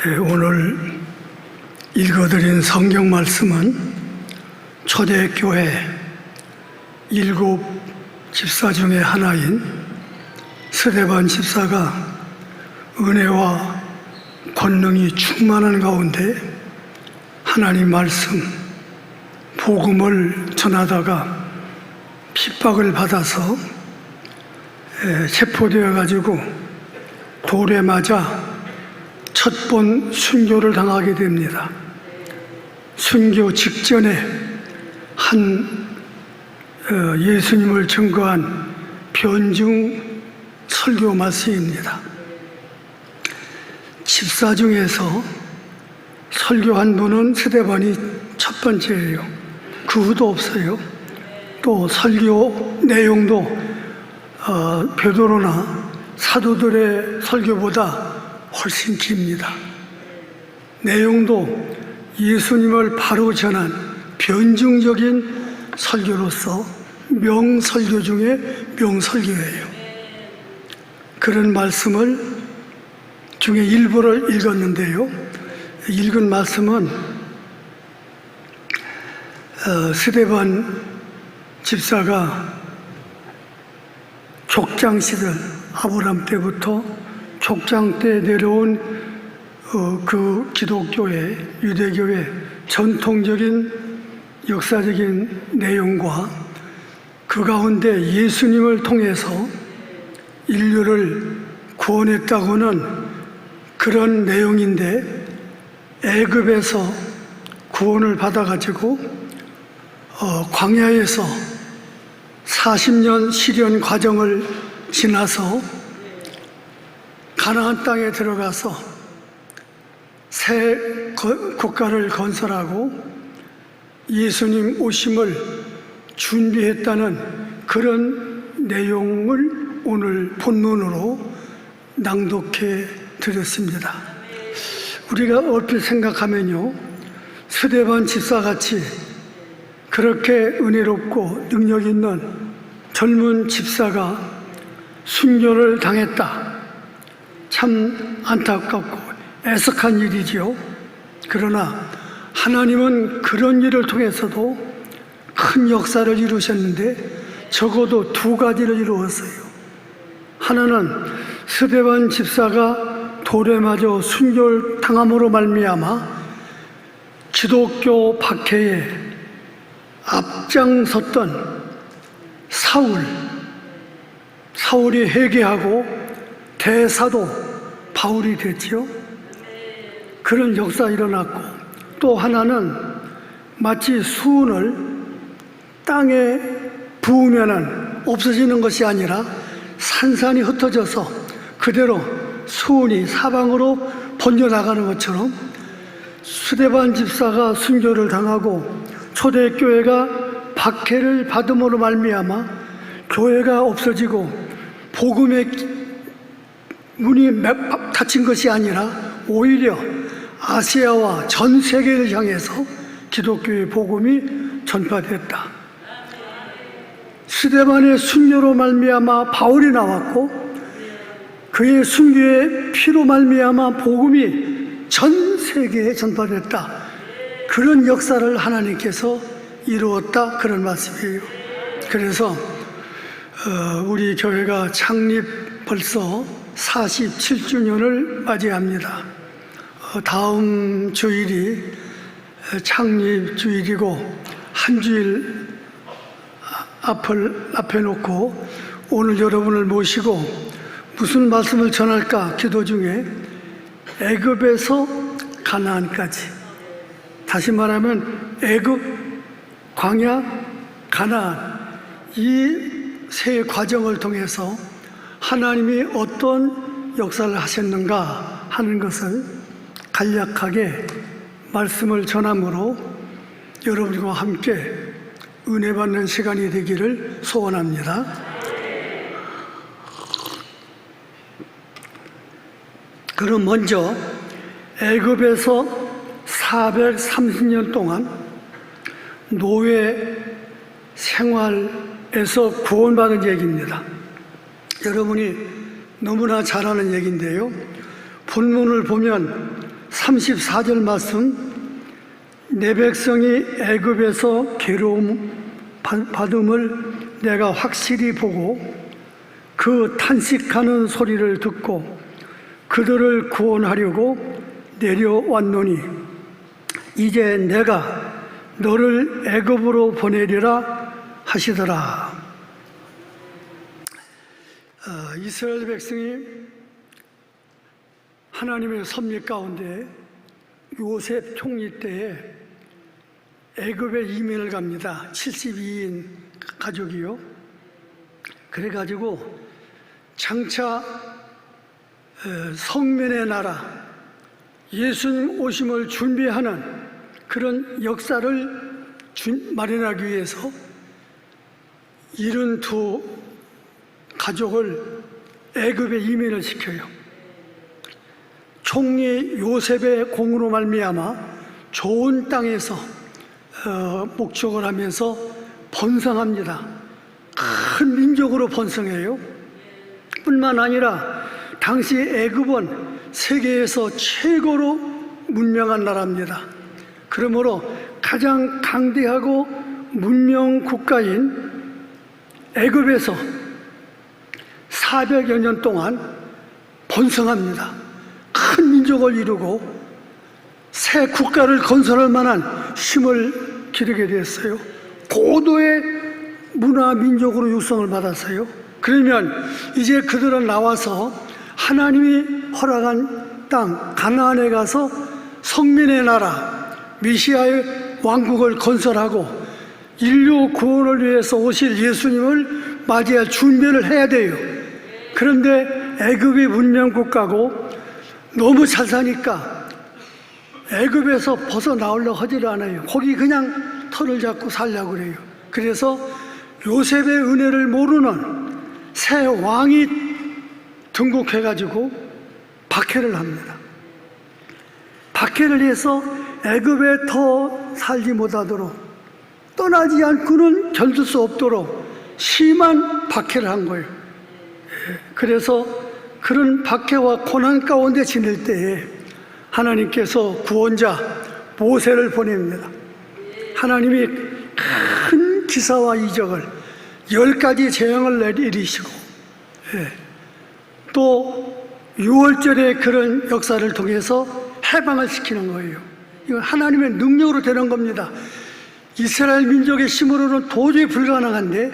오늘 읽어드린 성경 말씀은 초대교회 7 집사 중에 하나인 스데반 집사가 은혜와 권능이 충만한 가운데 하나님 말씀, 복음을 전하다가 핍박을 받아서 체포되어 가지고 돌에 맞아 첫 번 순교를 당하게 됩니다. 순교 직전에 한 예수님을 증거한 변증 설교 말씀입니다. 집사 중에서 설교한 분은 스데반이 첫 번째예요. 그 후도 없어요. 또 설교 내용도 베드로나 사도들의 설교보다 훨씬 깁니다. 내용도 예수님을 바로 전한 변증적인 설교로서 명설교 중에 명설교예요. 그런 말씀을 중에 일부를 읽었는데요. 읽은 말씀은 스데반 집사가 족장 시절 아브람 때부터 족장 때 내려온 그 기독교의 유대교의 전통적인 역사적인 내용과 그 가운데 예수님을 통해서 인류를 구원했다고는 그런 내용인데 애굽에서 구원을 받아가지고 광야에서 40년 시련 과정을 지나서 가나안 땅에 들어가서 새 국가를 건설하고 예수님 오심을 준비했다는 그런 내용을 오늘 본문으로 낭독해 드렸습니다. 우리가 얼핏 생각하면요, 스데반 집사같이 그렇게 은혜롭고 능력 있는 젊은 집사가 순교를 당했다. 참 안타깝고 애석한 일이지요. 그러나 하나님은 그런 일을 통해서도 큰 역사를 이루셨는데 적어도 두 가지를 이루었어요. 하나는 스데반 집사가 돌에 맞아 순교를 당함으로 말미암아 기독교 박해에 앞장섰던 사울이 회개하고 대사도 바울이 됐죠. 그런 역사 일어났고, 또 하나는 마치 수은을 땅에 부으면은 없어지는 것이 아니라 산산이 흩어져서 그대로 수은이 사방으로 번져나가는 것처럼 스데반 집사가 순교를 당하고 초대교회가 박해를 받음으로 말미암아 교회가 없어지고 복음의 문이 닫힌 것이 아니라 오히려 아시아와 전 세계를 향해서 기독교의 복음이 전파됐다. 스데반의 순교로 말미암아 바울이 나왔고 그의 순교의 피로 말미암아 복음이 전 세계에 전파됐다. 그런 역사를 하나님께서 이루었다, 그런 말씀이에요. 그래서 우리 교회가 창립 벌써 47주년을 맞이합니다. 다음 주일이 창립 주일이고 한 주일 앞에 놓고 오늘 여러분을 모시고 무슨 말씀을 전할까 기도 중에 애굽에서 가나안까지, 다시 말하면 애굽, 광야, 가나안, 이 세 과정을 통해서 하나님이 어떤 역사를 하셨는가 하는 것을 간략하게 말씀을 전함으로 여러분과 함께 은혜 받는 시간이 되기를 소원합니다. 그럼 먼저 애굽에서 430년 동안 노예 생활에서 구원받은 얘기입니다. 여러분이 너무나 잘 아는 얘기인데요, 본문을 보면 34절 말씀, 내 백성이 애굽에서 괴로움 받음을 내가 확실히 보고 그 탄식하는 소리를 듣고 그들을 구원하려고 내려왔노니 이제 내가 너를 애굽으로 보내리라 하시더라. 이스라엘 백성이 하나님의 섭리 가운데 요셉 총리 때에 애굽에 이민을 갑니다. 72인 가족이요. 그래가지고 장차 성민의 나라, 예수님 오심을 준비하는 그런 역사를 마련하기 위해서 72 가족을 애굽에 이민을 시켜요. 총리 요셉의 공으로 말미암아 좋은 땅에서 목축을 하면서 번성합니다. 큰 민족으로 번성해요. 뿐만 아니라 당시 애굽은 세계에서 최고로 문명한 나라입니다. 그러므로 가장 강대하고 문명 국가인 애굽에서 400여 년 동안 번성합니다. 큰 민족을 이루고 새 국가를 건설할 만한 힘을 기르게 되었어요. 고도의 문화 민족으로 육성을 받았어요. 그러면 이제 그들은 나와서 하나님이 허락한 땅 가나안에 가서 성민의 나라 메시아의 왕국을 건설하고 인류 구원을 위해서 오실 예수님을 맞이할 준비를 해야 돼요. 그런데 애굽이 문명국가고 너무 잘 사니까 애굽에서 벗어나오려고 하지를 않아요. 거기 그냥 털을 잡고 살려고 그래요. 그래서 요셉의 은혜를 모르는 새 왕이 등극해가지고 박해를 합니다. 박해를 해서 애굽에 더 살지 못하도록, 떠나지 않고는 견딜 수 없도록 심한 박해를 한 거예요. 그래서 그런 박해와 고난 가운데 지낼 때에 하나님께서 구원자 모세를 보냅니다. 하나님이 큰 기사와 이적을 10가지 재앙을 내리시고 또 6월절에 그런 역사를 통해서 해방을 시키는 거예요. 이건 하나님의 능력으로 되는 겁니다. 이스라엘 민족의 힘으로는 도저히 불가능한데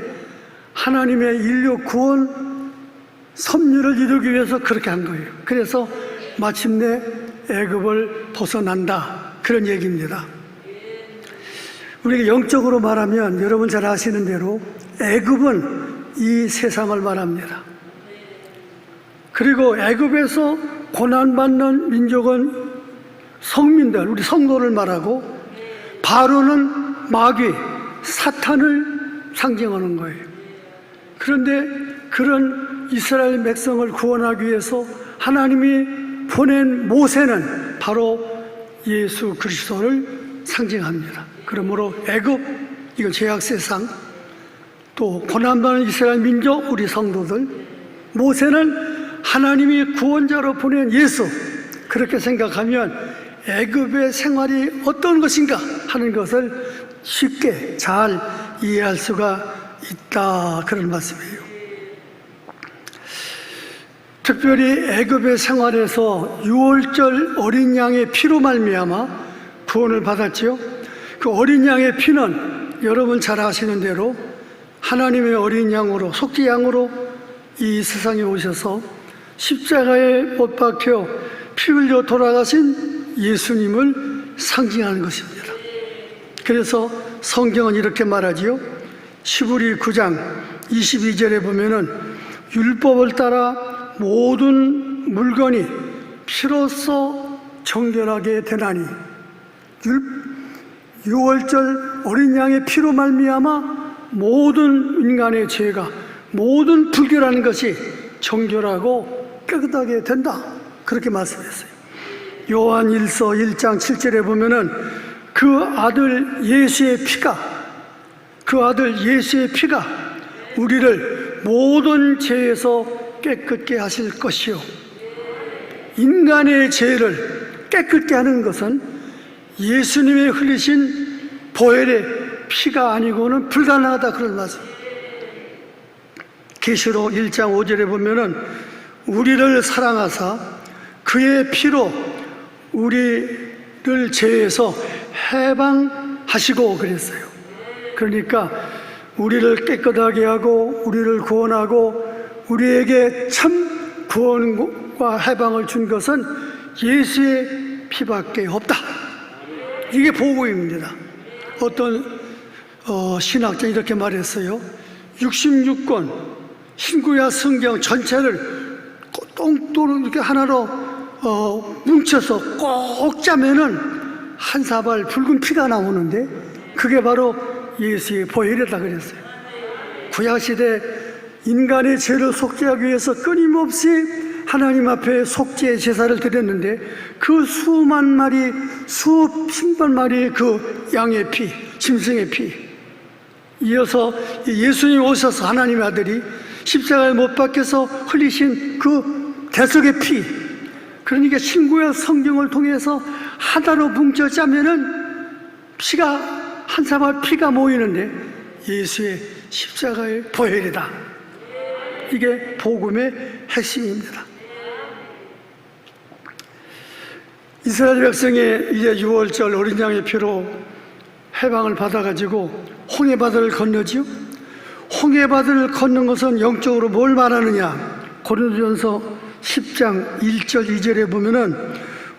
하나님의 인류 구원 섭리를 이루기 위해서 그렇게 한 거예요. 그래서 마침내 애굽을 벗어난다, 그런 얘기입니다. 우리가 영적으로 말하면 여러분 잘 아시는 대로 애굽은 이 세상을 말합니다. 그리고 애굽에서 고난받는 민족은 성민들, 우리 성도를 말하고, 바로는 마귀, 사탄을 상징하는 거예요. 그런데 그런 이스라엘 백성을 구원하기 위해서 하나님이 보낸 모세는 바로 예수 그리스도를 상징합니다. 그러므로 애굽, 이건 죄악세상, 또 고난받는 이스라엘 민족, 우리 성도들, 모세는 하나님이 구원자로 보낸 예수, 그렇게 생각하면 애굽의 생활이 어떤 것인가 하는 것을 쉽게 잘 이해할 수가 있다, 그런 말씀이에요. 특별히 애굽의 생활에서 유월절 어린 양의 피로 말미암아 구원을 받았지요. 그 어린 양의 피는 여러분 잘 아시는 대로 하나님의 어린 양으로, 속죄 양으로 이 세상에 오셔서 십자가에 못 박혀 피 흘려 돌아가신 예수님을 상징하는 것입니다. 그래서 성경은 이렇게 말하지요. 시브리 9장 22절에 보면은 율법을 따라 모든 물건이 피로써 정결하게 되나니, 유월절 어린 양의 피로 말미암아 모든 인간의 죄가, 모든 불결한 것이 정결하고 깨끗하게 된다, 그렇게 말씀했어요. 요한 1서 1장 7절에 보면은 그 아들 예수의 피가 우리를 모든 죄에서 깨끗게 하실 것이요, 인간의 죄를 깨끗게 하는 것은 예수님이 흘리신 보혈의 피가 아니고는 불가능하다, 그런 말씀. 계시록 1장 5절에 보면은 우리를 사랑하사 그의 피로 우리를 죄에서 해방하시고 그랬어요. 그러니까 우리를 깨끗하게 하고 우리를 구원하고 우리에게 참 구원과 해방을 준 것은 예수의 피밖에 없다. 이게 복음입니다. 어떤 신학자 이렇게 말했어요. 66권 신구약 성경 전체를 똥도로 이렇게 하나로 뭉쳐서 꼭 짜면은 한 사발 붉은 피가 나오는데 그게 바로 예수의 보혈이다 그랬어요. 구약시대 인간의 죄를 속죄하기 위해서 끊임없이 하나님 앞에 속죄 제사를 드렸는데 그 수만 마리, 수십만 마리의 그 양의 피, 짐승의 피, 이어서 예수님이 오셔서 하나님의 아들이 십자가에 못 박혀서 흘리신 그 대속의 피, 그러니까 신구약 성경을 통해서 하나로 뭉쳐 짜면은 피가 한 사발 피가 모이는데 예수의 십자가의 보혈이다. 이게 복음의 핵심입니다. 이스라엘 백성이 이제 6월절 어린 양의 피로 해방을 받아가지고 홍해바다를 건너지요. 홍해바다를 건넌 것은 영적으로 뭘 말하느냐? 고린도전서 10장 1절 2절에 보면은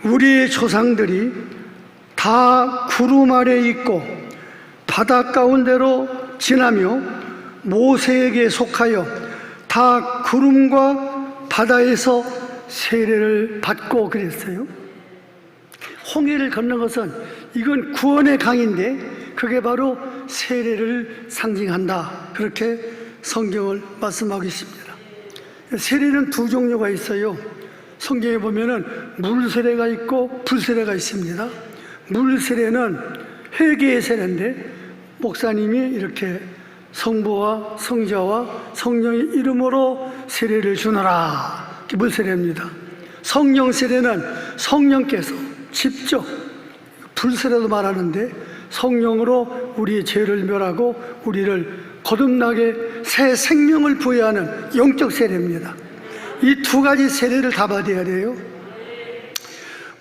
우리의 조상들이 다 구름 아래 있고 바다 가운데로 지나며 모세에게 속하여 다 구름과 바다에서 세례를 받고 그랬어요. 홍해를 건넌 것은 이건 구원의 강인데 그게 바로 세례를 상징한다. 그렇게 성경을 말씀하고 있습니다. 세례는 두 종류가 있어요. 성경에 보면은 물세례가 있고 불세례가 있습니다. 물세례는 회개의 세례인데 목사님이 이렇게 성부와 성자와 성령의 이름으로 세례를 주노라. 물세례입니다. 성령 세례는 성령께서 직접, 불세례도 말하는데 성령으로 우리의 죄를 멸하고 우리를 거듭나게 새 생명을 부여하는 영적 세례입니다. 이 두 가지 세례를 다 받아야 돼요.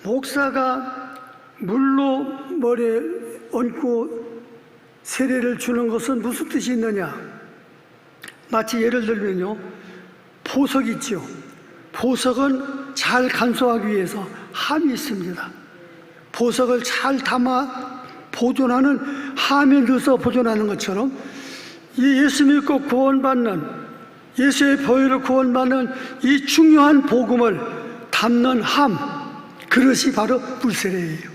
목사가 물로 머리에 얹고 세례를 주는 것은 무슨 뜻이 있느냐? 마치 예를 들면요, 보석 있죠. 보석은 잘 간소하기 위해서 함이 있습니다. 보석을 잘 담아 보존하는 함에 넣어서 보존하는 것처럼 이 예수 믿고 구원받는, 예수의 보혈을 구원받는 이 중요한 복음을 담는 함, 그것이 바로 물세례예요.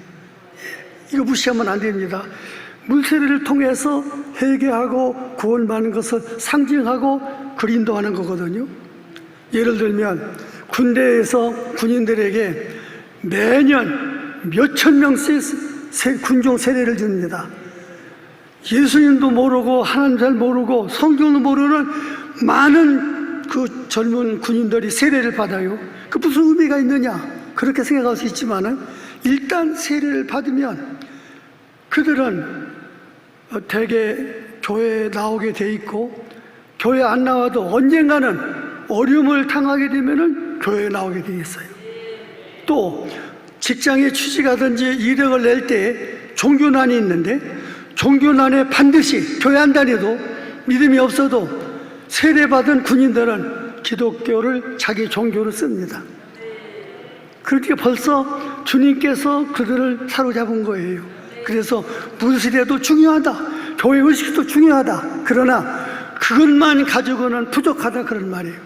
이거 무시하면 안 됩니다. 물세례를 통해서 회개하고 구원받는 것을 상징하고 그린도하는 거거든요. 예를 들면 군대에서 군인들에게 매년 몇천 명씩 군종 세례를 줍니다. 예수님도 모르고 하나님 잘 모르고 성경도 모르는 많은 그 젊은 군인들이 세례를 받아요. 그 무슨 의미가 있느냐? 그렇게 생각할 수 있지만은 일단 세례를 받으면 그들은 대개 교회에 나오게 돼 있고, 교회 안 나와도 언젠가는 어려움을 당하게 되면은 교회에 나오게 돼 있어요. 또 직장에 취직하든지 이력을 낼 때 종교난이 있는데 종교난에 반드시 교회 안 다녀도 믿음이 없어도 세례받은 군인들은 기독교를 자기 종교로 씁니다. 그렇게 벌써 주님께서 그들을 사로잡은 거예요. 그래서 물세례도 중요하다, 교회 의식도 중요하다. 그러나 그것만 가지고는 부족하다, 그런 말이에요.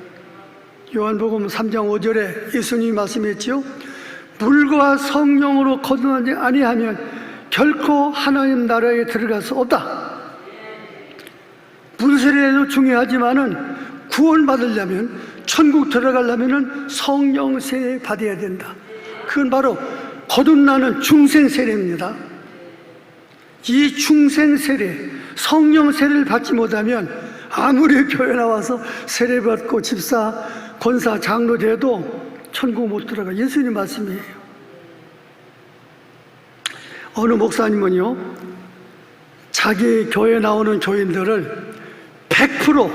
요한복음 3장 5절에 예수님이 말씀했죠. 물과 성령으로 거듭나지 아니하면 결코 하나님 나라에 들어갈 수 없다. 물세례도 중요하지만은 구원받으려면, 천국 들어가려면은 성령 세례 받아야 된다. 그건 바로 거듭나는 중생 세례입니다. 이 중생 세례, 성령 세례를 받지 못하면 아무리 교회 나와서 세례 받고 집사, 권사, 장로 돼도 천국 못 들어가. 예수님 말씀이에요. 어느 목사님은요, 자기 교회에 나오는 교인들을 100%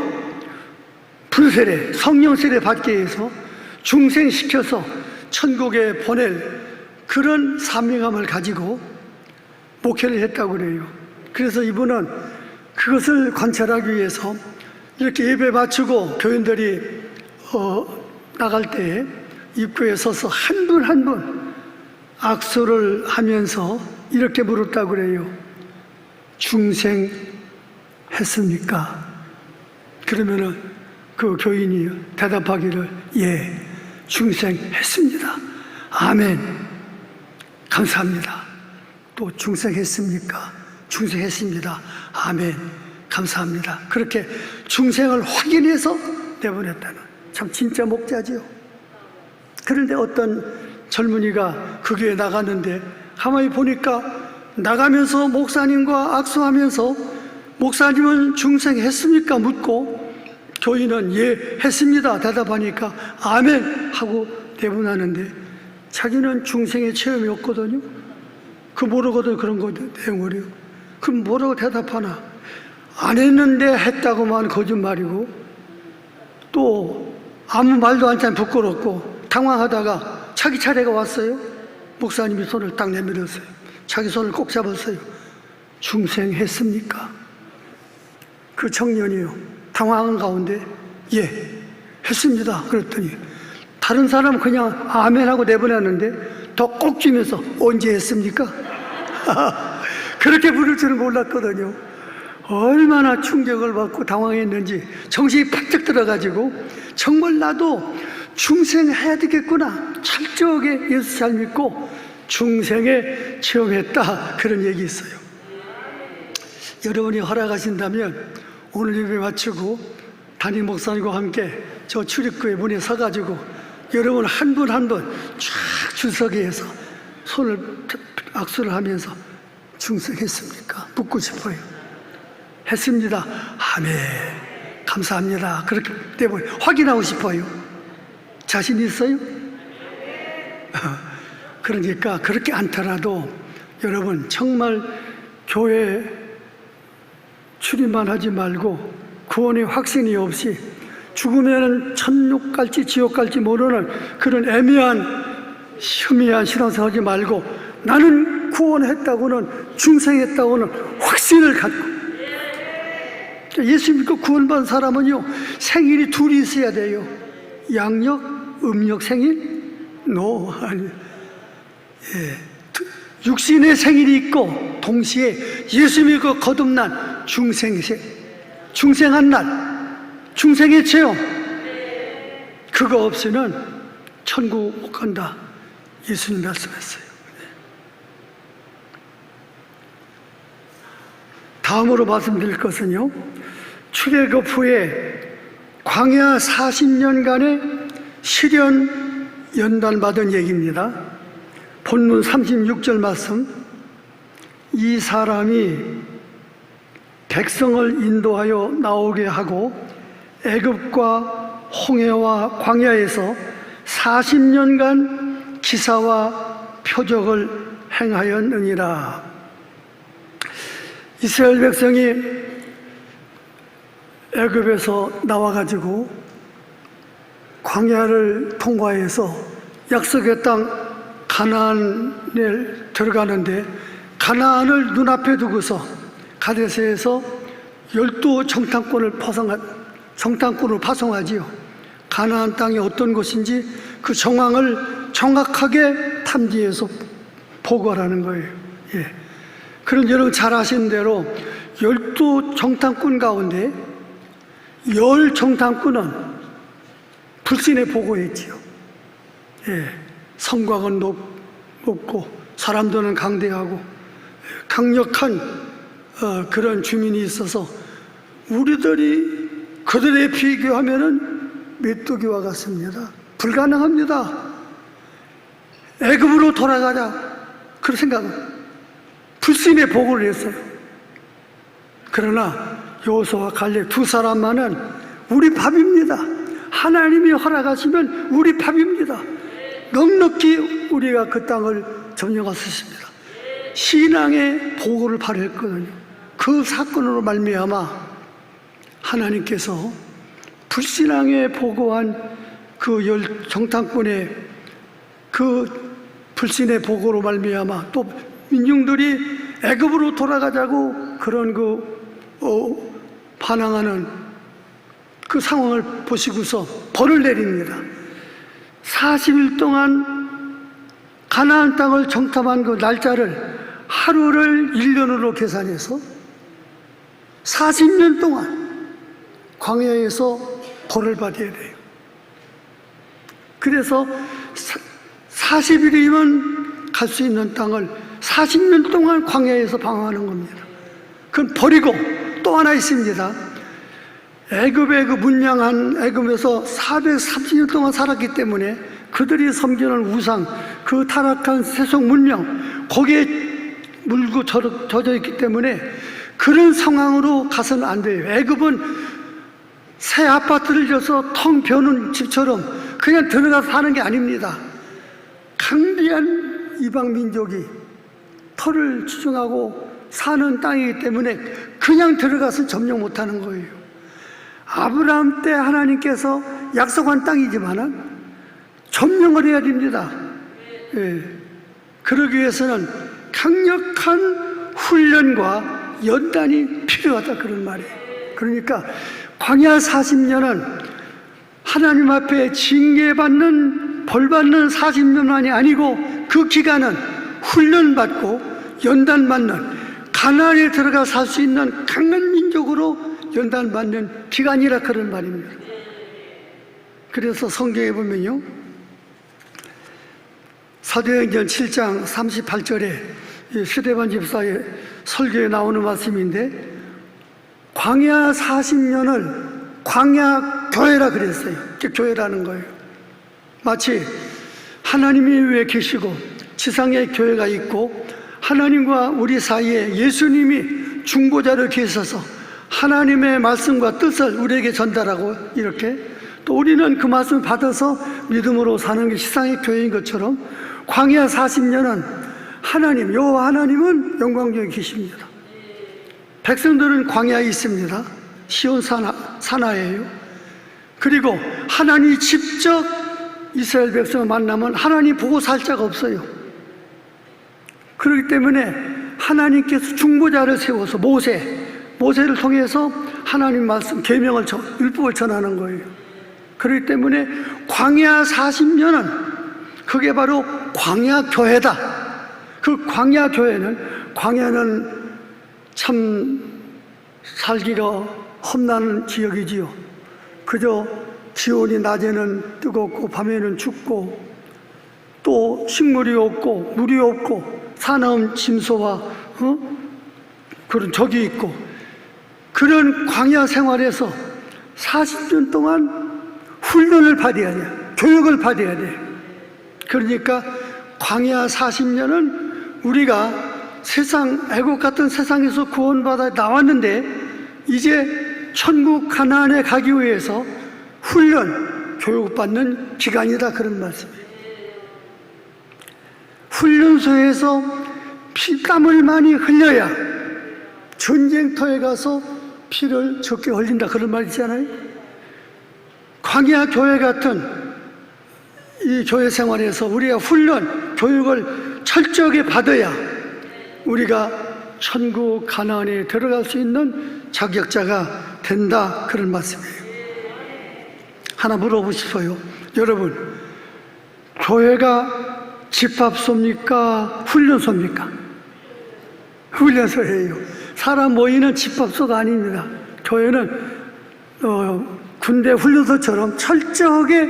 불세례, 성령 세례 받게 해서 중생시켜서 천국에 보낼 그런 사명감을 가지고 목회를 했다고 그래요. 그래서 이분은 그것을 관찰하기 위해서 이렇게 예배 마치고 교인들이 나갈 때 입구에 서서 한 분 한 분 악수를 하면서 이렇게 물었다고 그래요. 중생했습니까? 그러면은 그 교인이 대답하기를 예, 중생했습니다. 아멘. 감사합니다. 또 중생했습니까? 중생했습니다. 아멘. 감사합니다. 그렇게 중생을 확인해서 내보냈다는 참 진짜 목자지요. 그런데 어떤 젊은이가 그 교회에 나갔는데 가만히 보니까 나가면서 목사님과 악수하면서 목사님은 중생했습니까? 묻고 교인은 예, 했습니다. 대답하니까 아멘 하고 대분하는데 자기는 중생의 체험이 없거든요. 그 모르거든 그런 거 내용을요. 그럼 뭐라고 대답하나? 안 했는데 했다고만 거짓말이고 또 아무 말도 안 하면 부끄럽고 당황하다가 자기 차례가 왔어요. 목사님이 손을 딱 내밀었어요. 자기 손을 꼭 잡았어요. 중생했습니까? 그 청년이요, 당황한 가운데 예, 했습니다. 그랬더니 다른 사람은 그냥 아멘하고 내보냈는데 더 꼭 쥐면서 언제 했습니까? 그렇게 부를 줄은 몰랐거든요. 얼마나 충격을 받고 당황했는지 정신이 팍 들어가지고 정말 나도 중생해야 되겠구나, 철저하게 예수 잘 믿고 중생에 체험했다, 그런 얘기 있어요. 여러분이 허락하신다면 오늘 예배 마치고 담임 목사님과 함께 저 출입구에 문에 서가지고 여러분 한 분 한 분 쫙 줄서게 해서 손을 악수를 하면서 중생했습니까? 묻고 싶어요. 했습니다. 아멘. 감사합니다. 그렇게 때문에 확인하고 싶어요. 자신 있어요? 그러니까 그렇게 않더라도 여러분 정말 교회 출입만 하지 말고 구원의 확신이 없이 죽으면 천국 갈지 지옥 갈지 모르는 그런 애매한 희미한 신앙생활 하지 말고 나는 구원했다고는, 중생했다고는 확신을 갖고, 예수 믿고 구원받은 사람은요 생일이 둘이 있어야 돼요. 양력, 음력 생일? 아니, 예. 육신의 생일이 있고 동시에 예수 믿고 거듭난 중생한 날, 중생의 체험, 그거 없이는 천국 못 간다, 예수님 말씀했어요. 다음으로 말씀드릴 것은요, 출애굽 후에 광야 40년간의 시련 연단받은 얘기입니다. 본문 36절 말씀, 이 사람이 백성을 인도하여 나오게 하고 애굽과 홍해와 광야에서 40년간 기사와 표적을 행하였느니라. 이스라엘 백성이 애굽에서 나와가지고 광야를 통과해서 약속의 땅 가나안에 들어가는데, 가나안을 눈앞에 두고서 가데스에서 12정탐꾼을 파송하지요. 가나안 땅이 어떤 곳인지 그 정황을 정확하게 탐지해서 보고하라는 거예요. 예. 그런 여러분 잘 아시는 대로 12정탐꾼 가운데 10정탐꾼은 불신에 보고했지요. 예. 성곽은 높고 사람들은 강대하고 강력한 그런 주민이 있어서 우리들이 그들에 비교하면은 메뚜기와 같습니다. 불가능합니다. 애굽으로 돌아가자, 그런 생각은 불신에 보고를 했어요. 그러나 여호수아와 갈렙 두 사람만은 우리 밥입니다. 하나님이 허락하시면 우리 밥입니다. 넉넉히 우리가 그 땅을 점령할 수 있습니다. 신앙의 보고를 발휘했거든요. 그 사건으로 말미암아 하나님께서 불신앙에 보고한 그 정탐꾼의 그 불신의 보고로 말미암아 또 민중들이 애굽으로 돌아가자고 그런 반항하는 그 상황을 보시고서 벌을 내립니다. 40일 동안 가나안 땅을 정탐한 그 날짜를 하루를 1년으로 계산해서 40년 동안 광야에서 벌을 받아야 돼요. 그래서 40일이면 갈 수 있는 땅을 40년 동안 광야에서 방황하는 겁니다. 그건 버리고 또 하나 있습니다. 애굽의 그 문양한 애굽에서 430년 동안 살았기 때문에 그들이 섬기는 우상, 그 타락한 세속 문명, 거기에 물고 젖어 있기 때문에 그런 상황으로 가서는 안 돼요. 애굽은 새 아파트를 져서 텅 비어놓은 집처럼 그냥 들어가서 사는 게 아닙니다. 강대한 이방 민족이 터를 추종하고 사는 땅이기 때문에 그냥 들어가서 점령 못하는 거예요. 아브라함 때 하나님께서 약속한 땅이지만은 점령을 해야 됩니다. 그러기 위해서는 강력한 훈련과 연단이 필요하다 그런 말이에요. 그러니까 광야 40년은 하나님 앞에 징계받는 벌받는 40년만이 아니고 그 기간은 훈련받고 연단받는 가나안에 들어가 살 수 있는 강한 민족으로 연단받는 기간이라 그런 말입니다. 그래서 성경에 보면요, 사도행전 7장 38절에 스데반 집사의 설교에 나오는 말씀인데, 광야 40년을 광야 교회라 그랬어요. 교회라는 거예요. 마치 하나님이 위에 계시고 지상에 교회가 있고 하나님과 우리 사이에 예수님이 중보자로 계셔서 하나님의 말씀과 뜻을 우리에게 전달하고, 이렇게 또 우리는 그 말씀을 받아서 믿음으로 사는 게 지상의 교회인 것처럼 광야 40년은 하나님, 여호와 하나님은 영광중에 계십니다. 백성들은 광야에 있습니다. 시온 산하예요. 그리고 하나님이 직접 이스라엘 백성을 만나면 하나님 보고 살 자가 없어요. 그렇기 때문에 하나님께서 중보자를 세워서 모세를 통해서 하나님 말씀, 계명을, 율법을 전하는 거예요. 그렇기 때문에 광야 40년은 그게 바로 광야 교회다. 그 광야 교회는, 광야는 참 살기가 험난한 지역이지요. 그저 기온이 낮에는 뜨겁고 밤에는 춥고 또 식물이 없고 물이 없고 사나운 짐소와 그런 적이 있고, 그런 광야 생활에서 40년 동안 훈련을 받아야 돼요. 교육을 받아야 돼요. 그러니까 광야 40년은 우리가 애국 같은 세상에서 구원받아 나왔는데 이제 천국 가나안에 가기 위해서 훈련, 교육받는 기간이다 그런 말씀이에요. 훈련소에서 피땀을 많이 흘려야 전쟁터에 가서 피를 적게 흘린다 그런 말 있잖아요. 광야 교회 같은 이 교회 생활에서 우리가 훈련, 교육을 철저하게 받아야 우리가 천국 가나안에 들어갈 수 있는 자격자가 된다 그런 말씀이에요. 하나 물어보고 싶어요. 여러분, 교회가 집합소입니까? 훈련소입니까? 훈련소예요. 사람 모이는 집합소가 아닙니다. 교회는 군대 훈련소처럼 철저하게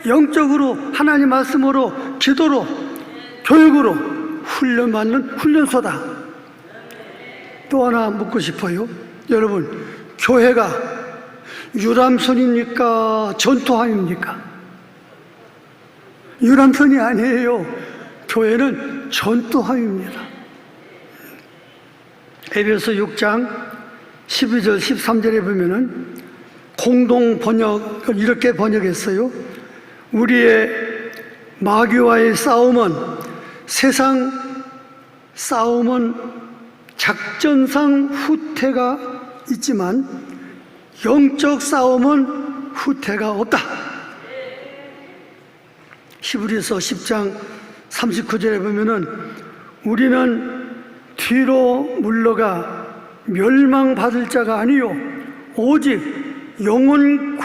영적으로 하나님 말씀으로 기도로 교육으로 훈련받는 훈련소다. 또 하나 묻고 싶어요. 여러분, 교회가 유람선입니까? 전투함입니까? 유람선이 아니에요. 교회는 전투함입니다. 에베소 6장 12절 13절에 보면은 공동 번역을 이렇게 번역했어요. 우리의 마귀와의 싸움은 세상 싸움은 작전상 후퇴가 있지만 영적 싸움은 후퇴가 없다. 히브리서 10장 39절에 보면은 우리는 뒤로 물러가 멸망받을 자가 아니요 오직 영혼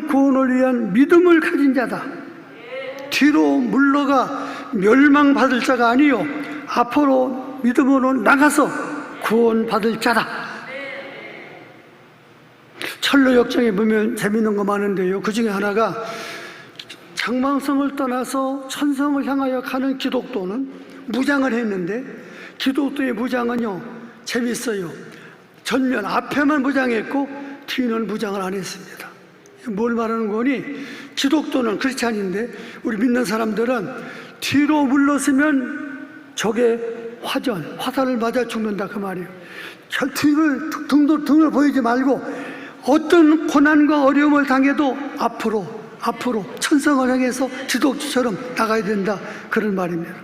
구원을 위한 믿음을 가진 자다. 뒤로 물러가 멸망받을 자가 아니요 앞으로 믿음으로 나가서 구원받을 자다. 철로 역정에 보면 재밌는 거 많은데요, 그 중에 하나가 장망성을 떠나서 천성을 향하여 가는 기독도는 무장을 했는데, 기독도의 무장은요 재밌어요. 전면 앞에만 무장했고 뒤는 무장을 안 했습니다. 뭘 말하는 거니? 기독도는 그렇지 않은데 우리 믿는 사람들은 뒤로 물러서면 적의 화살을 맞아 죽는다, 그 말이에요. 등을 보이지 말고 어떤 고난과 어려움을 당해도 앞으로 천성을 향해서 기독처럼 나가야 된다, 그런 말입니다.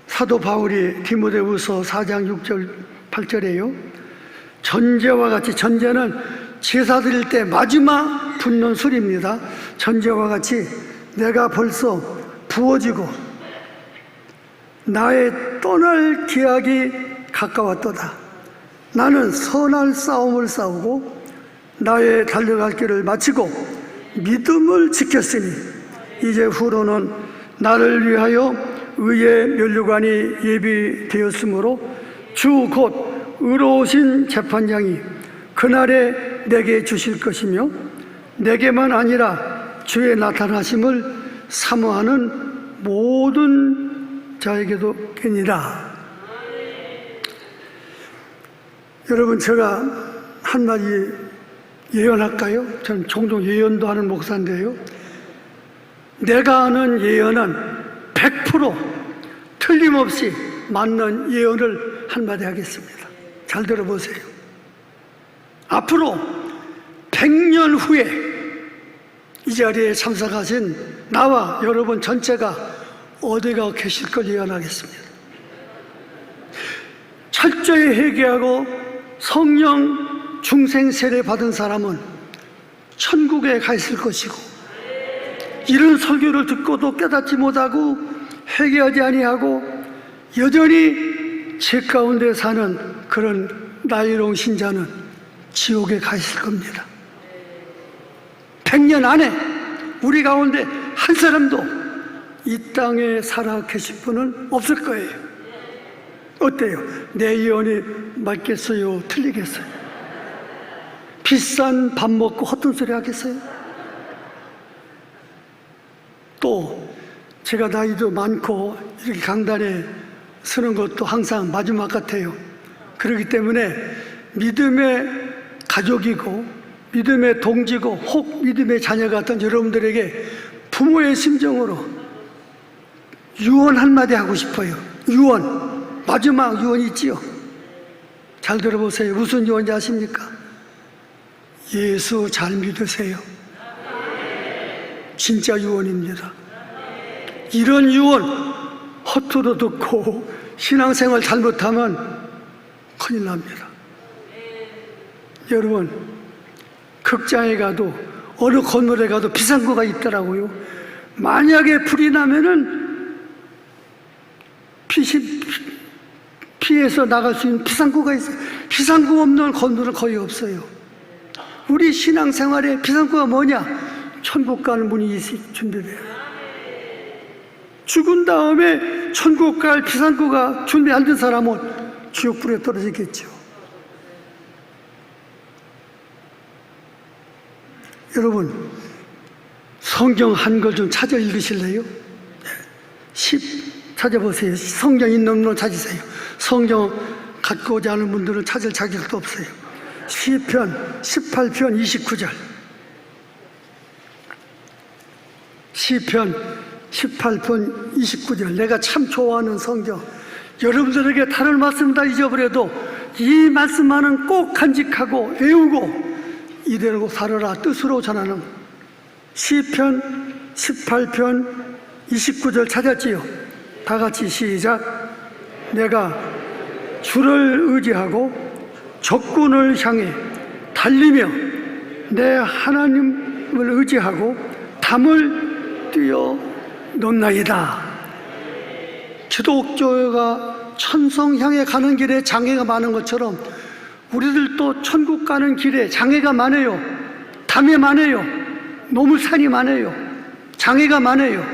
사도 바울이 디모데후서 4장 6절 8절에요 전제와 같이, 전제는 제사 드릴 때 마지막 붓는 술입니다. 전제와 같이 내가 벌써 부어지고 나의 떠날 기약이 가까웠도다. 나는 선한 싸움을 싸우고 나의 달려갈 길을 마치고 믿음을 지켰으니 이제 후로는 나를 위하여 의의 면류관이 예비되었으므로 주 곧 의로우신 재판장이 그날에 내게 주실 것이며 내게만 아니라 주의 나타나심을 사모하는 모든 자에게도 되니라. 여러분, 제가 한마디 예언할까요? 저는 종종 예언도 하는 목사인데요, 내가 하는 예언은 100% 틀림없이 맞는 예언을 한마디 하겠습니다. 잘 들어보세요. 앞으로 100년 후에 이 자리에 참석하신 나와 여러분 전체가 어디가 계실 걸 예언하겠습니다. 철저히 회개하고 성령 중생 세례 받은 사람은 천국에 가 있을 것이고, 이런 설교를 듣고도 깨닫지 못하고 회개하지 아니하고 여전히 죄 가운데 사는 그런 나이로운 신자는 지옥에 가 있을 겁니다. 100년 안에 우리 가운데 한 사람도 이 땅에 살아 계실 분은 없을 거예요. 어때요? 내 예언이 맞겠어요? 틀리겠어요? 비싼 밥 먹고 헛된 소리 하겠어요? 또 제가 나이도 많고 이렇게 강단에 서는 것도 항상 마지막 같아요. 그렇기 때문에 믿음의 가족이고 믿음의 동지고 혹 믿음의 자녀 같은 여러분들에게 부모의 심정으로 유언 한마디 하고 싶어요. 유언, 마지막 유언이 있지요. 잘 들어보세요. 무슨 유언인지 아십니까? 예수 잘 믿으세요. 진짜 유언입니다. 이런 유언 허투루 듣고 신앙생활 잘못하면 큰일 납니다. 여러분, 극장에 가도 어느 건물에 가도 비상구가 있더라고요. 만약에 불이 나면은 피해서 나갈 수 있는 비상구가 있어요. 비상구 없는 건물은 거의 없어요. 우리 신앙생활에 비상구가 뭐냐? 천국 가는 문이 준비돼요. 죽은 다음에 천국 갈 비상구가 준비 안 된 사람은 지옥불에 떨어지겠죠. 여러분, 성경 한글 좀 찾아 읽으실래요? 10 찾아보세요. 성경 있는 분 찾으세요. 성경 갖고 오지 않은 분들은 찾을 자격도 없어요. 시편 18편 29절. 시편 18편 29절. 내가 참 좋아하는 성경. 여러분들에게 다른 말씀 다 잊어버려도 이 말씀만은 꼭 간직하고 외우고 이대로 살아라 뜻으로 전하는 시편 18편 29절 찾았지요? 다 같이 시작. 내가 주를 의지하고 적군을 향해 달리며 내 하나님을 의지하고 담을 뛰어넘나이다. 기독교가 천성 향해 가는 길에 장애가 많은 것처럼 우리들도 천국 가는 길에 장애가 많아요. 담이 많아요. 노물산이 많아요. 장애가 많아요.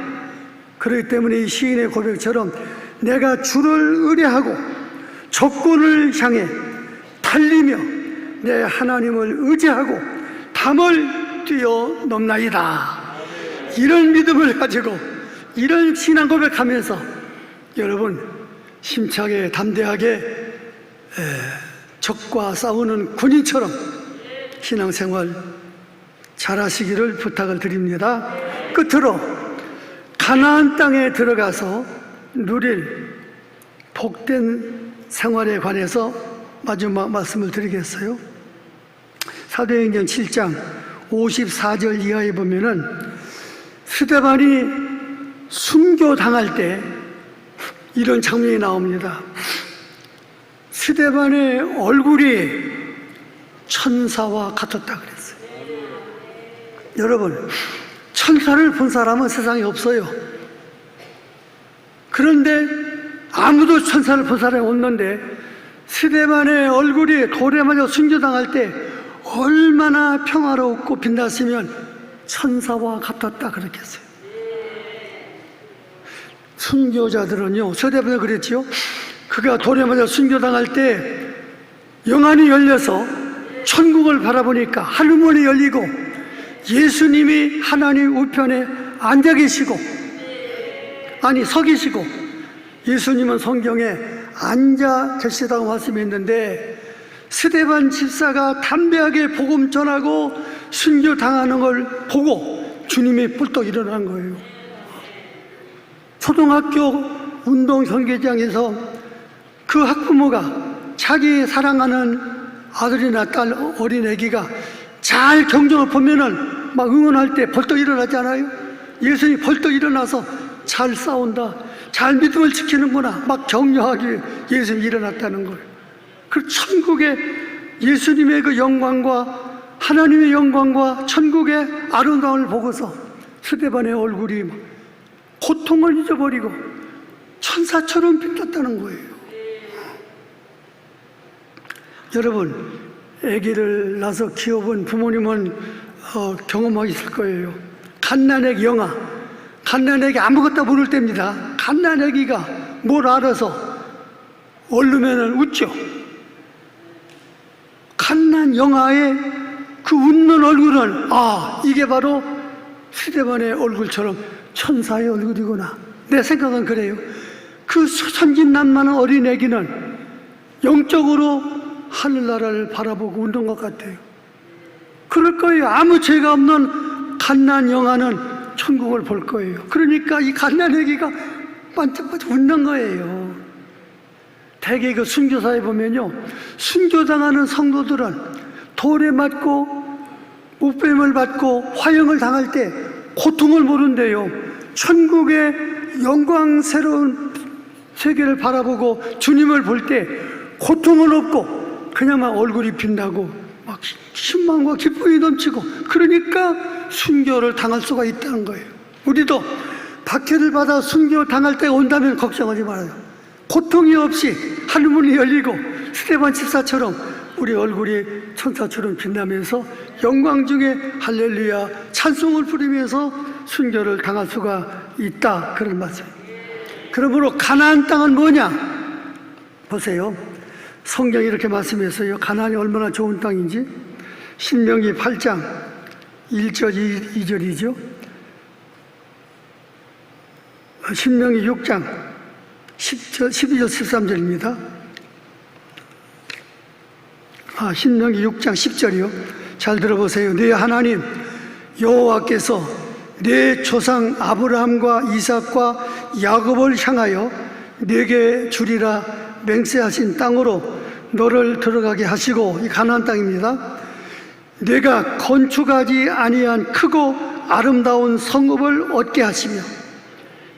그렇기 때문에 이 시인의 고백처럼 내가 주를 의뢰하고 적군을 향해 달리며 내 하나님을 의지하고 담을 뛰어넘나이다. 이런 믿음을 가지고 이런 신앙 고백하면서 여러분 힘차게 담대하게 적과 싸우는 군인처럼 신앙생활 잘하시기를 부탁을 드립니다. 끝으로 가나안 땅에 들어가서 누릴 복된 생활에 관해서 마지막 말씀을 드리겠어요. 사도행전 7장 54절 이하에 보면은 스데반이 순교당할 때 이런 장면이 나옵니다. 스데반의 얼굴이 천사와 같았다 그랬어요. 여러분, 천사를 본 사람은 세상에 없어요. 그런데 아무도 천사를 본 사람이 없는데 스데반의 얼굴이 돌에 맞아 순교당할 때 얼마나 평화롭고 빛났으면 천사와 같았다 그렇게 했어요. 순교자들은요, 스데반이 그랬지요. 그가 돌에 맞아 순교당할 때 영안이 열려서 천국을 바라보니까 하늘문이 열리고 예수님이 하나님 우편에 앉아 계시고, 아니 서 계시고, 예수님은 성경에 앉아 계시다고 말씀했는데 스데반 집사가 담대하게 복음 전하고 순교당하는 걸 보고 주님이 뿔떡 일어난 거예요. 초등학교 운동 경기장에서 그 학부모가 자기 사랑하는 아들이나 딸, 어린애기가 잘 경정을 보면은 막 응원할 때 벌떡 일어나잖아요. 예수님이 벌떡 일어나서 잘 싸운다, 잘 믿음을 지키는구나, 막 격려하기 예수님이 일어났다는 거예요. 그 천국의 예수님의 그 영광과 하나님의 영광과 천국의 아름다움을 보고서 스데반의 얼굴이 고통을 잊어버리고 천사처럼 빛났다는 거예요. 여러분, 아기를 낳아서 키워본 부모님은 경험하셨을 거예요. 갓난아기 영아, 갓난아기 아무것도 모를 때입니다. 갓난아기가 뭘 알아서 얼르면은 웃죠. 갓난 영아의 그 웃는 얼굴은 이게 바로 스데반의 얼굴처럼 천사의 얼굴이구나. 내 생각은 그래요. 그 천진난만한 어린애기는 영적으로 하늘나라를 바라보고 웃는 것 같아요. 그럴 거예요. 아무 죄가 없는 갓난 영아는 천국을 볼 거예요. 그러니까 이 갓난 애기가 반짝반짝 웃는 거예요. 대개 그 순교사에 보면요, 순교당하는 성도들은 돌에 맞고 못뱀을 받고 화형을 당할 때 고통을 모른대요. 천국의 영광스러운 세계를 바라보고 주님을 볼 때 고통은 없고 그냥 막 얼굴이 빛나고 막 신망과 기쁨이 넘치고, 그러니까 순교를 당할 수가 있다는 거예요. 우리도 박해를 받아 순교 당할 때가 온다면 걱정하지 말아요. 고통이 없이 하늘문이 열리고 스데반 집사처럼 우리 얼굴이 천사처럼 빛나면서 영광 중에 할렐루야 찬송을 부르면서 순교를 당할 수가 있다, 그런 말씀. 그러므로 가나안 땅은 뭐냐? 보세요. 성경이 이렇게 말씀했어요. 가나안이 얼마나 좋은 땅인지. 신명기 8장 1절 2절이죠. 신명기 6장 10절, 12절 13절입니다. 신명기 6장 10절이요. 잘 들어보세요. 네 하나님 여호와께서 네 조상 아브라함과 이삭과 야곱을 향하여 네게 주리라 맹세하신 땅으로 너를 들어가게 하시고, 이 가나안 땅입니다. 내가 건축하지 아니한 크고 아름다운 성읍을 얻게 하시며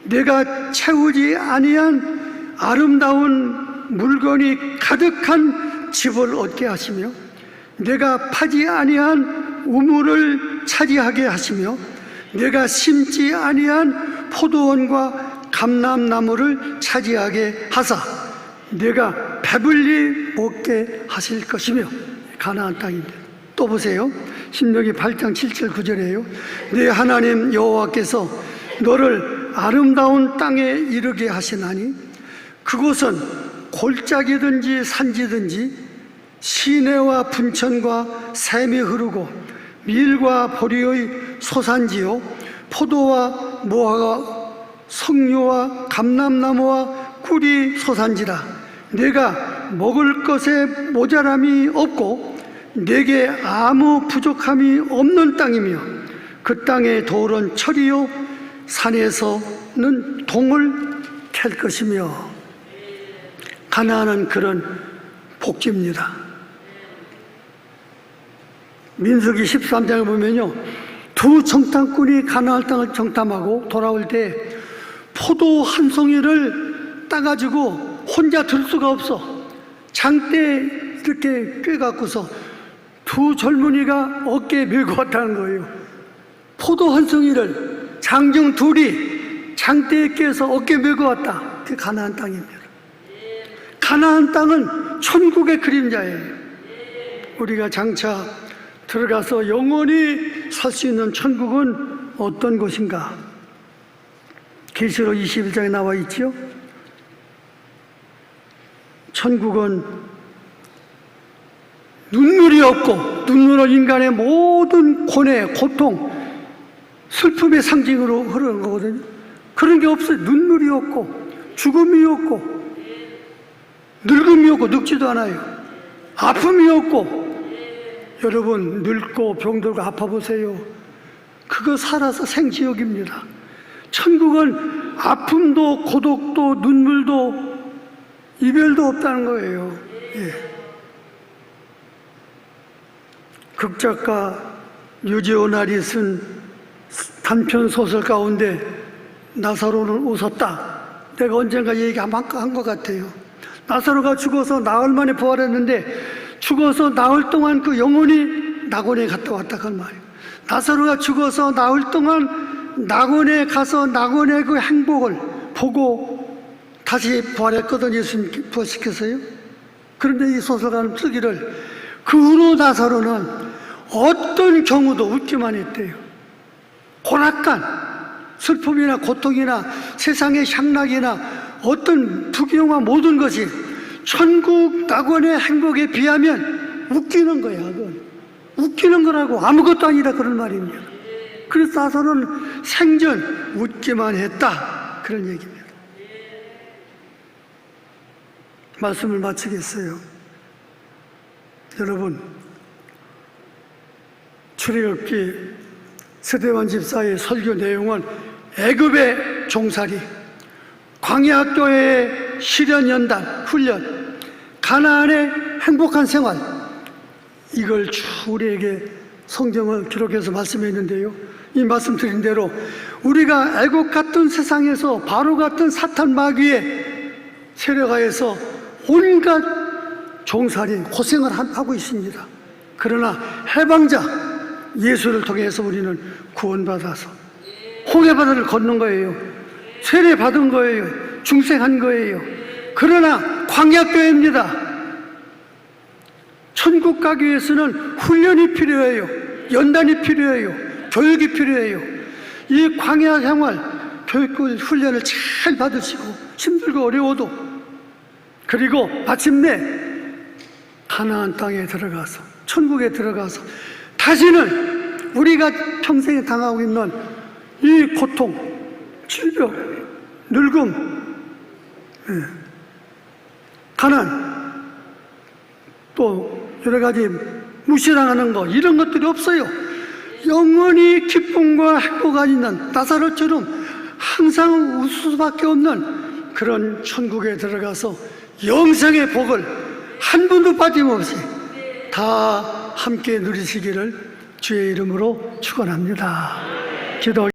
내가 채우지 아니한 아름다운 물건이 가득한 집을 얻게 하시며 내가 파지 아니한 우물을 차지하게 하시며 내가 심지 아니한 포도원과 감람나무를 차지하게 하사 내가 배불리 먹게 하실 것이며. 가나안 땅입니다. 또 보세요. 신명기 8장 7절 9절이에요. 내 하나님 여호와께서 너를 아름다운 땅에 이르게 하시나니 그곳은 골짜기든지 산지든지 시내와 분천과 샘이 흐르고 밀과 보리의 소산지요 포도와 무화과 석류와 감람나무와 꿀이 소산지라. 내가 먹을 것에 모자람이 없고 내게 아무 부족함이 없는 땅이며 그 땅의 돌은 철이요 산에서는 동을 캘 것이며. 가나안은 그런 복지입니다. 민수기 13장을 보면요, 두 정탐꾼이 가나안 땅을 정탐하고 돌아올 때 포도 한 송이를 따가지고 혼자 들 수가 없어. 장대에 이렇게 꿰갖고서 두 젊은이가 어깨에 메고 왔다는 거예요. 포도 한 송이를 장정 둘이 장대에 꿰서 어깨에 메고 왔다. 그게 가나안 땅입니다. 가나안 땅은 천국의 그림자예요. 우리가 장차 들어가서 영원히 살 수 있는 천국은 어떤 곳인가? 계시록 21장에 나와 있지요. 천국은 눈물이 없고, 눈물은 인간의 모든 고뇌, 고통, 슬픔의 상징으로 흐르는 거거든요. 그런 게 없어요. 눈물이 없고 죽음이 없고 늙음이 없고 늙지도 않아요. 아픔이 없고. 여러분, 늙고 병들고 아파 보세요. 그거 살아서 생지옥입니다. 천국은 아픔도 고독도 눈물도 이별도 없다는 거예요. 예. 극작가 유재호날이 쓴 단편 소설 가운데 나사로는 웃었다. 내가 언젠가 얘기한 것 같아요. 나사로가 죽어서 나흘 만에 부활했는데 죽어서 나흘 동안 그 영혼이 낙원에 갔다 왔다 그 말이에요. 나사로가 죽어서 나흘 동안 낙원에 가서 낙원의 그 행복을 보고 다시 부활했거든. 예수님 부활시켰어요. 그런데 이 소설가는 쓰기를 그 후로 나사로는 어떤 경우도 웃기만 했대요. 고락간 슬픔이나 고통이나 세상의 향락이나 어떤 부귀영화 모든 것이 천국 낙원의 행복에 비하면 웃기는 거야. 그건 웃기는 거라고, 아무것도 아니다 그런 말입니다. 그래서 나사로는 생전 웃기만 했다 그런 얘기입니다. 말씀을 마치겠어요. 여러분, 출애굽기 서대원 집사의 설교 내용은 애굽의 종살이, 광야교회의 실현연단, 훈련, 가나안의 행복한 생활, 이걸 쭉 우리에게 성경을 기록해서 말씀했는데요. 이 말씀드린 대로 우리가 애국 같은 세상에서 바로 같은 사탄 마귀의 세력하에서 온갖 종살이 고생을 하고 있습니다. 그러나 해방자 예수를 통해서 우리는 구원받아서 홍해바다를 건넌 거예요. 세례받은 거예요. 중생한 거예요. 그러나 광야교회입니다. 천국 가기 위해서는 훈련이 필요해요. 연단이 필요해요. 교육이 필요해요. 이 광야 생활, 교육 훈련을 잘 받으시고 힘들고 어려워도, 그리고 마침내 가나안 땅에 들어가서 천국에 들어가서 다시는 우리가 평생에 당하고 있는 이 고통, 질병, 늙음, 가난, 또 여러 가지 무시당하는 거, 이런 것들이 없어요. 영원히 기쁨과 행복가 있는 나사로처럼 항상 웃을 수밖에 없는 그런 천국에 들어가서 영생의 복을 한 분도 빠짐없이 다 함께 누리시기를 주의 이름으로 축원합니다. 기도